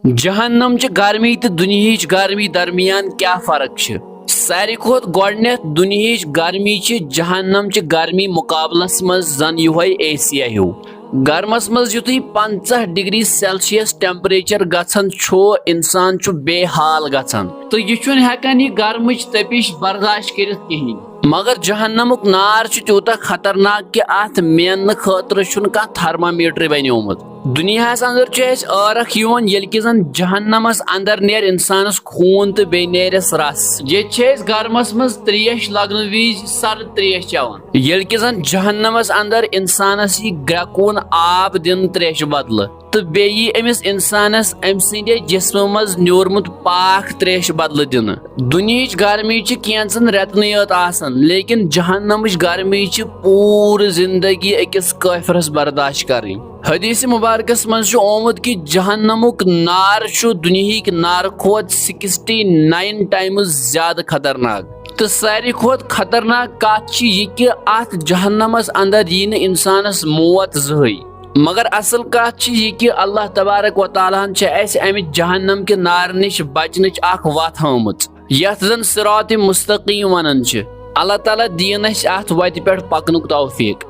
जहन्नम च गर्मी तो दुनिया गर्मी दरमियान क्या फर्क छ? सारी खोत गोडनेथ दुनिया गर्मी च जहन्नम च गर्मी मुकाबलस मज जन युहै एसिया हिउ। गर्मस मज युतुई 50 डिग्री सेल्सियस टेम्परेचर गछन छो इंसान छु बेहाल गछन तो यह छुन हेकन यह गर्मच तपिश बर्दाश्त करित कहीं। मगर जहन्नमुक नार छु त्यूता खतरनाक कि अत मेन खतर छुन का थर्मामीटर बनियोमुत। दुनियास अंदर छु एस आरख युवन येल कि जन जहन्नमस अंदर नेर इंसानस खून तो बे नेरस रस। ये छेस गर्मस मज त्रेश लगन विज सर्द त्रेश चवन येल कि जन जहन्नमस अंदर इंसानस यह ग्रकून आब दिन त्रेश बदल तो बेयी अमिस इंसानस अम सिंदे जिस्म मज न्योरमुत पाक त्रेश बदल दिन। दुनिया गर्मी च कैंसन रेतन यत आसन लेकिन जहन्नमच गर्मी च पूरी जिंदगी अकिस काफिरस बर्दाश्त करनी। हदीस मुबारकस मज ओमुत कि जहन्नमुक नार छु दुनिया नार खोत 69 टाइम्स ज्यादा खतरनाक। तो सारी खोत खतरनाक कत यह कि अत जहन्नमस अंदर यी इंसानस मौत जहई। मगर असल कत यह कि अल्लाह तबारक व तआला अमि जहन्नम के नार निश बचनच अख वत हामुत यथ जन सिरात मुस्तकीम वनन छ। अल्लाह ताला दीन अत वत पे पकनुक तौफीक।